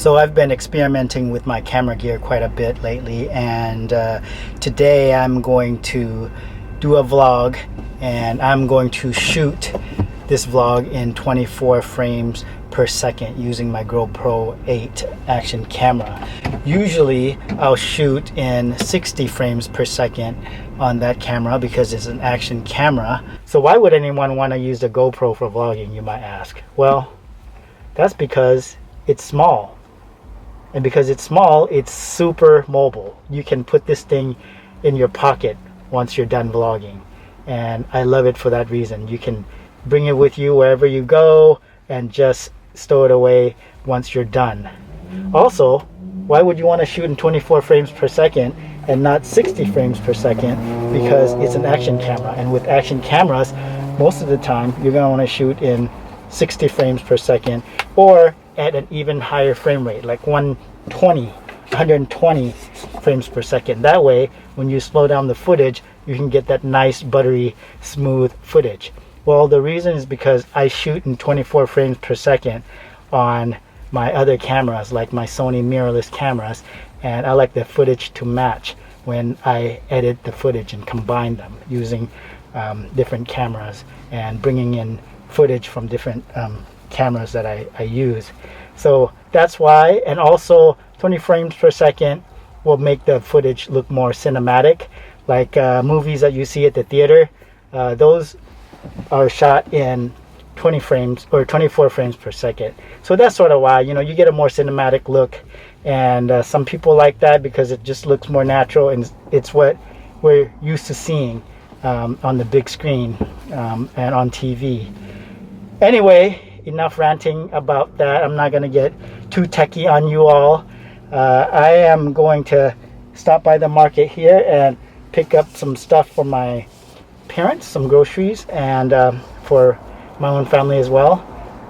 So I've been experimenting with my camera gear quite a bit lately, and today I'm going to do a vlog, and I'm going to shoot this vlog in 24 frames per second using my GoPro 8 action camera. Usually I'll shoot in 60 frames per second on that camera because it's an action camera. So why would anyone want to use the GoPro for vlogging, you might ask? Well, that's because it's small. And because it's small, it's super mobile. You can put this thing in your pocket once you're done vlogging. And I love it for that reason. You can bring it with you wherever you go and just stow it away once you're done. Also, why would you want to shoot in 24 frames per second and not 60 frames per second? Because it's an action camera. And with action cameras, most of the time, you're going to want to shoot in 60 frames per second or at an even higher frame rate, like 120 frames per second. That way, when you slow down the footage, you can get that nice, buttery, smooth footage. Well, the reason is because I shoot in 24 frames per second on my other cameras, like my Sony mirrorless cameras, and I like the footage to match when I edit the footage and combine them using different cameras and bringing in footage from different cameras that I use. So that's why. And also 20 frames per second will make the footage look more cinematic, like movies that you see at the theater. Those are shot in 20 frames or 24 frames per second. So that's sort of why, you get a more cinematic look, and some people like that because it just looks more natural, and it's what we're used to seeing on the big screen and on TV. Anyway, enough ranting about that. I'm not going to get too techie on you all. I am going to stop by the market here and pick up some stuff for my parents, some groceries, and for my own family as well.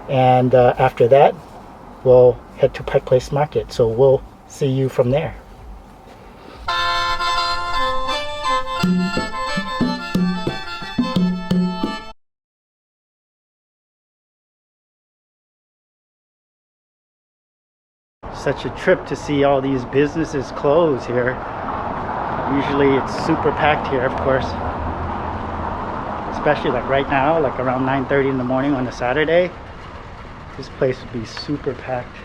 And after that, we'll head to Pike Place Market. So we'll see you from there. Such a trip to see all these businesses close here. Usually it's super packed here, of course, especially like right now, like around 9:30 in the morning on a Saturday. This place would be super packed,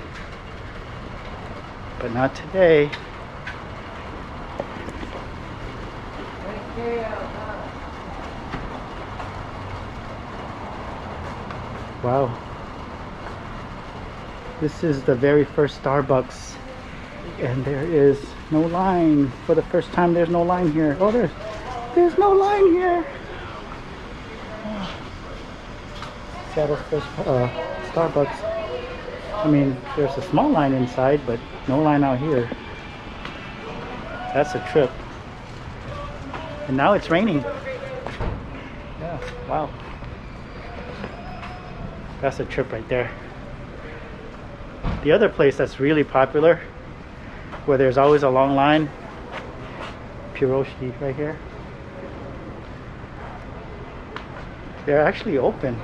but not today. Wow. This is the very first Starbucks, and there is no line. For the first time, there's no line here. Oh, there's no line here. Seattle's first Starbucks. I mean, there's a small line inside, but no line out here. That's a trip. And now it's raining. Yeah, wow. That's a trip right there. The other place that's really popular, where there's always a long line, Piroshki right here. They're actually open.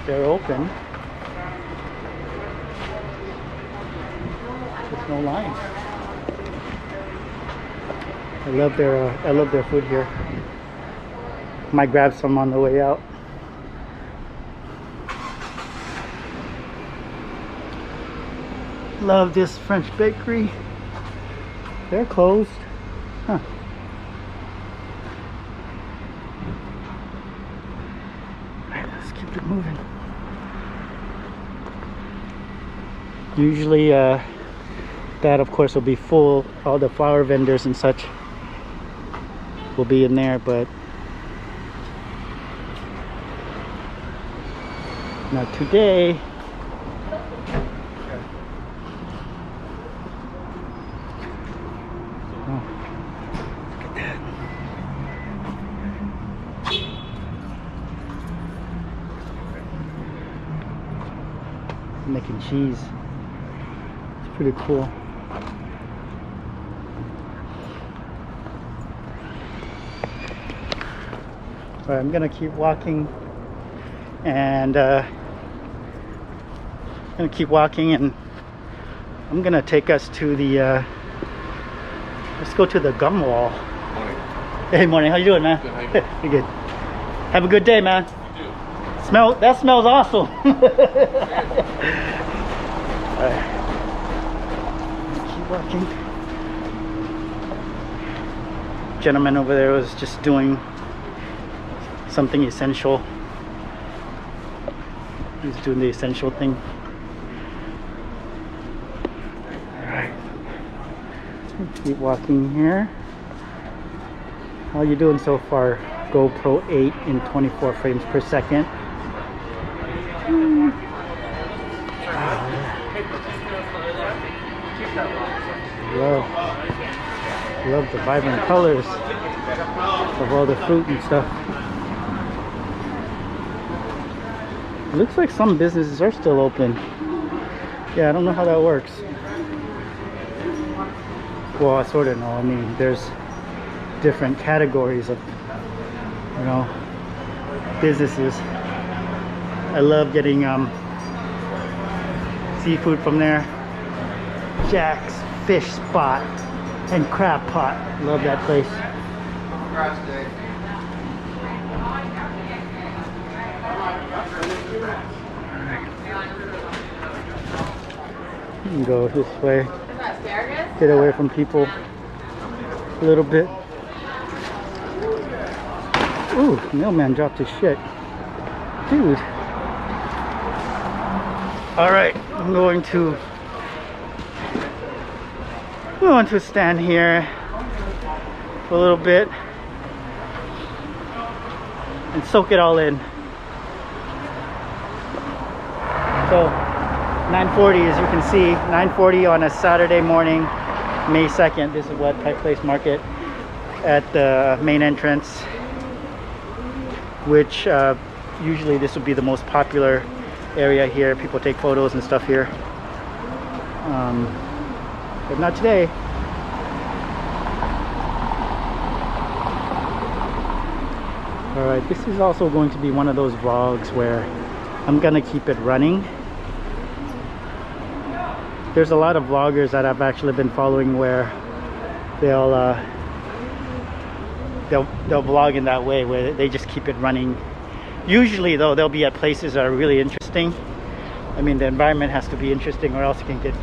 They're open. There's no line. I love their food here. Might grab some on the way out. Love this French bakery. They're closed. Huh. Alright, let's keep it moving. Usually that of course will be full. All the flower vendors and such will be in there, but not today. Making cheese. It's pretty cool. Alright, I'm gonna keep walking and gonna keep walking, and I'm gonna take us to the let's go to the gum wall. Morning. Hey, morning. How you doing, man? Good. How you doing? You're good. Have a good day, man. You too. That smells awesome. Alright. Keep walking. Gentleman over there was just doing something essential. He's doing the essential thing. Alright. Keep walking here. How you doing so far? GoPro 8 in 24 frames per second. Love the vibrant colors of all the fruit and stuff. It looks like some businesses are still open. Yeah, I don't know how that works. Well, I sort of know. I mean, there's different categories of, you know, businesses. I love getting seafood from there. Jack's Fish Spot and Crab Pot. Love that place. You can go this way. Get away from people a little bit. Ooh, mailman dropped his shit. Dude. Alright, I'm going to stand here for a little bit and soak it all in. So 9:40, as you can see, 9:40 on a Saturday morning, May 2nd. This is what Pike Place Market at the main entrance, which usually this would be the most popular area here. People take photos and stuff here, but not today. Alright, this is also going to be one of those vlogs where I'm gonna keep it running. There's a lot of vloggers that I've actually been following where they'll vlog in that way, where they just keep it running. Usually though, they'll be at places that are really interesting. I mean, the environment has to be interesting, or else it can get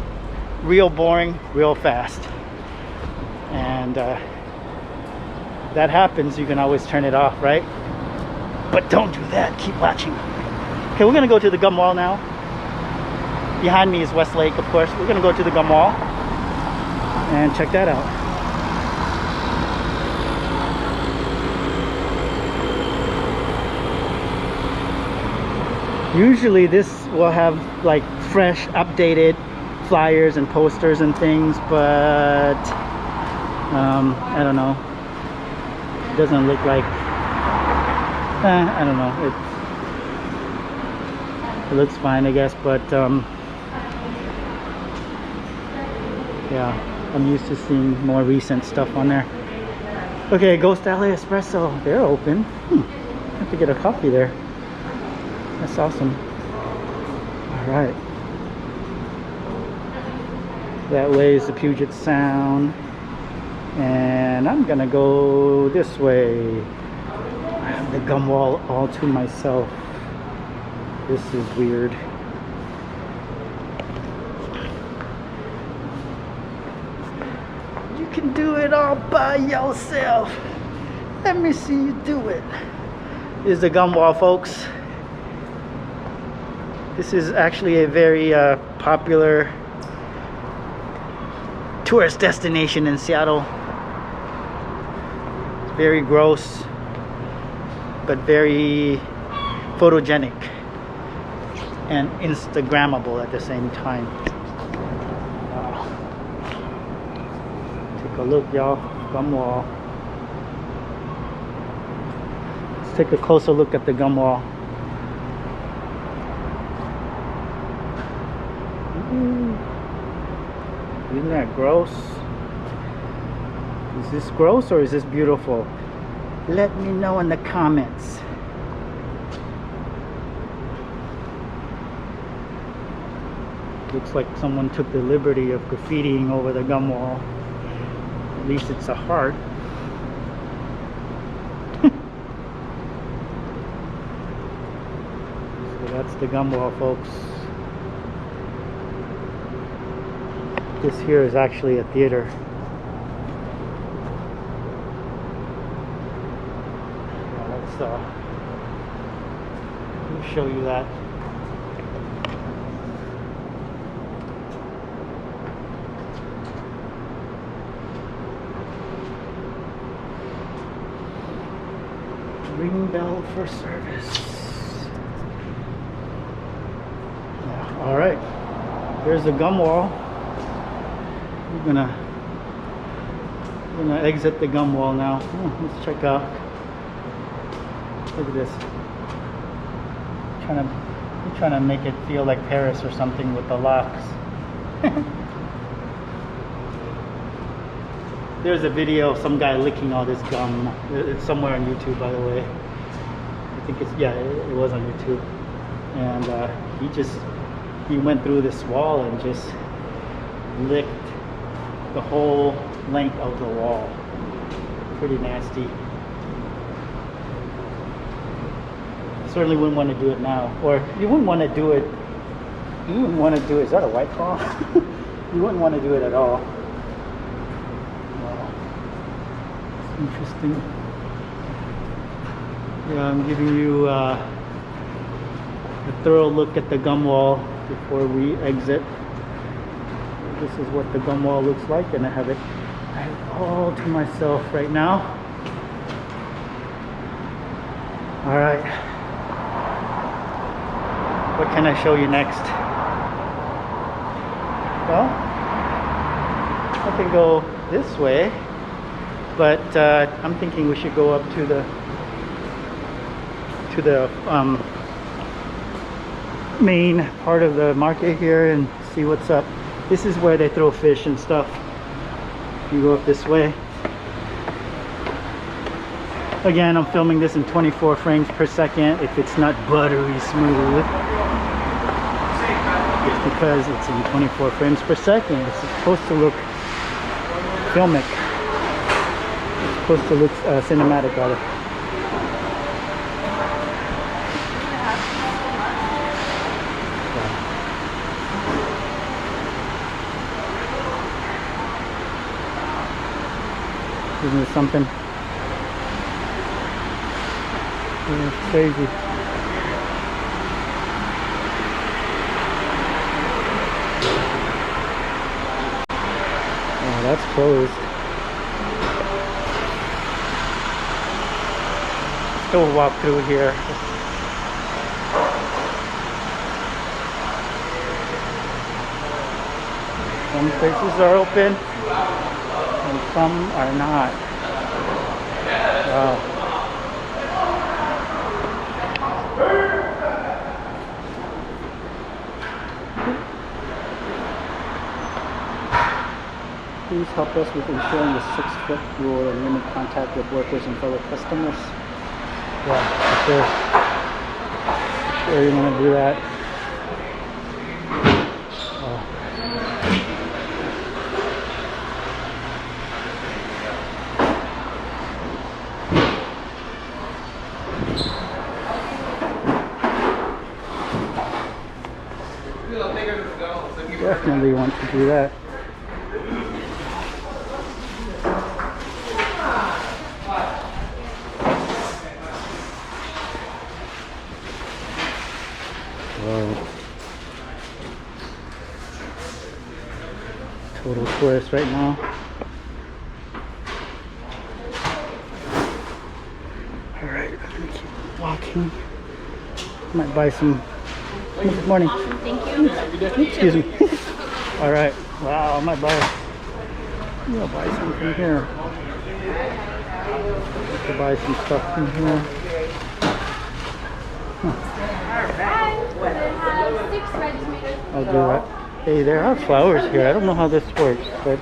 real boring real fast. And that happens, you can always turn it off, right? But don't do that. Keep watching. Okay, we're gonna go to the gum wall now. Behind me is Westlake, of course. We're gonna go to the gum wall and check that out. Usually this will have like fresh, updated flyers and posters and things, but I don't know. It doesn't look like, I don't know. It looks fine, I guess, but yeah, I'm used to seeing more recent stuff on there. Okay, Ghost Alley Espresso, they're open. I have to get a coffee there. That's awesome. Alright. That way is the Puget Sound. And I'm gonna go this way. I have the gum wall all to myself. This is weird. You can do it all by yourself. Let me see you do it. Here's the gum wall, folks. This is actually a very popular tourist destination in Seattle. It's very gross, but very photogenic and Instagrammable at the same time. Wow. Take a look, y'all. Gum wall. Let's take a closer look at the gum wall. Isn't that gross? Is this gross or is this beautiful? Let me know in the comments. Looks like someone took the liberty of graffitiing over the gum wall. At least it's a heart. So that's the gum wall, folks. This here is actually a theater. Let me show you that. Ring bell for service. Yeah, all right, here's the gum wall. We're gonna exit the gum wall now. Let's check out. Look at this. I'm trying to make it feel like Paris or something with the locks. There's a video of some guy licking all this gum. It's somewhere on YouTube, by the way. I think it's, yeah, it was on YouTube. And he went through this wall and just licked the whole length of the wall. Pretty nasty. Certainly wouldn't want to do it now, or you wouldn't want to do it. You wouldn't want to do it. Is that a White Claw? You wouldn't want to do it at all. Wow, interesting. Yeah, I'm giving you a thorough look at the gum wall before we exit. This is what the gum wall looks like, and I have it all to myself right now. All right. What can I show you next? Well, I can go this way, but I'm thinking we should go up to the main part of the market here and see what's up. This is where they throw fish and stuff. You go up this way. Again, I'm filming this in 24 frames per second. If it's not buttery smooth, it's because it's in 24 frames per second. It's supposed to look filmic. It's supposed to look cinematic, rather. Isn't it something? Yeah, it's crazy. Oh, that's closed. Still walk through here. Some places are open and some are not. Wow. Please help us with ensuring the 6-foot rule and limit contact with workers and fellow customers. Yeah, sure you want to do that. Definitely want to do that. Total tourist right now. Alright, I'm gonna keep walking. Might buy some. Good morning. Thank you. Excuse me. Alright. Wow, I might buy some from here. To buy some stuff from here. I'll do that. Hey, there are flowers here. I don't know how this works, but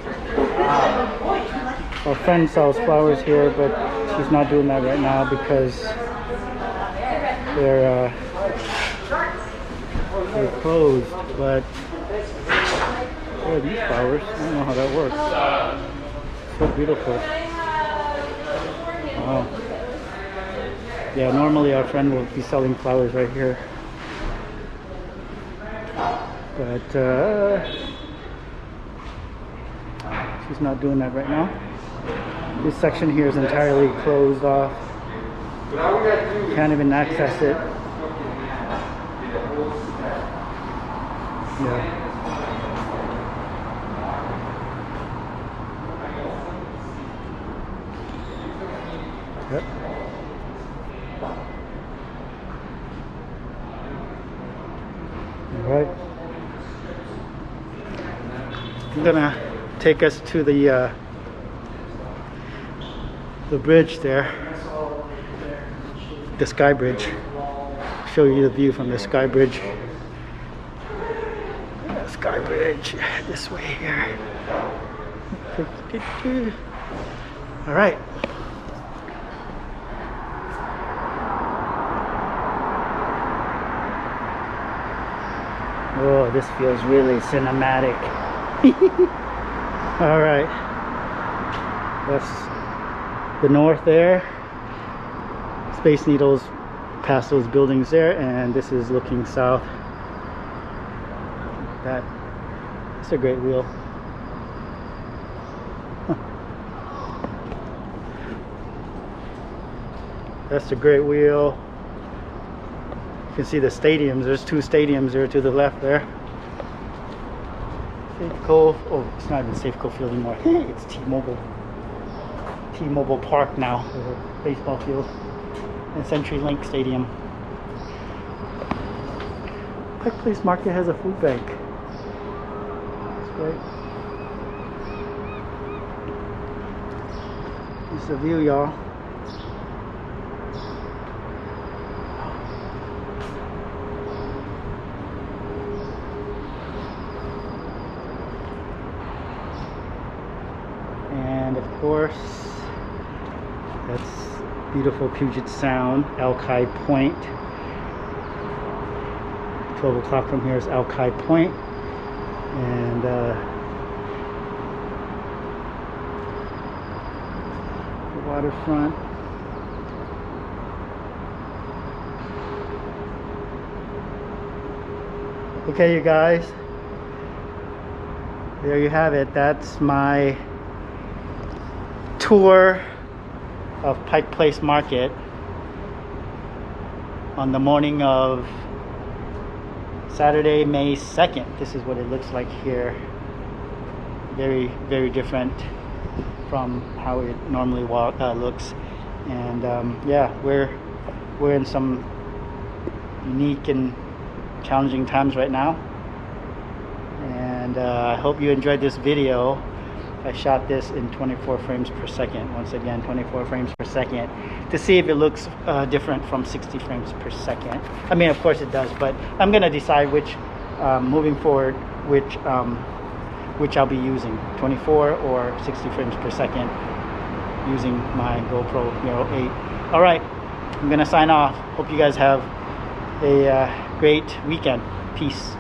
our friend sells flowers here, but she's not doing that right now because they're closed. But are these flowers? I don't know how that works. So beautiful. Wow. Yeah, normally our friend will be selling flowers right here. But she's not doing that right now. This section here is entirely closed off. Can't even access it. Yeah. Yep. All right. I'm gonna take us to the bridge there, the Skybridge. Show you the view from the Skybridge. Skybridge this way here. All right. Oh, this feels really cinematic. All right, that's the north there. Space Needle's past those buildings there, and this is looking south. That's a great wheel. Huh. That's a great wheel. You can see the stadiums. There's two stadiums there to the left there. Safeco. Oh, it's not even Safeco Field anymore. It's T-Mobile. T-Mobile Park now. There's a baseball field. And CenturyLink Stadium. Pike Place Market has a food bank. That's great. This is the view, y'all. And of course, that's beautiful Puget Sound, Alki Point. 12 o'clock from here is Alki Point. And the waterfront. Okay, you guys, there you have it. That's my tour of Pike Place Market on the morning of Saturday, May 2nd. This is what it looks like here. Very, very different from how it normally looks. And yeah, we're in some unique and challenging times right now. And I hope you enjoyed this video. I shot this in 24 frames per second. Once again, 24 frames per second, to see if it looks different from 60 frames per second. I mean, of course it does, but I'm gonna decide which, moving forward, which I'll be using, 24 or 60 frames per second, using my GoPro Hero 8. All right, I'm gonna sign off. Hope you guys have a great weekend. Peace.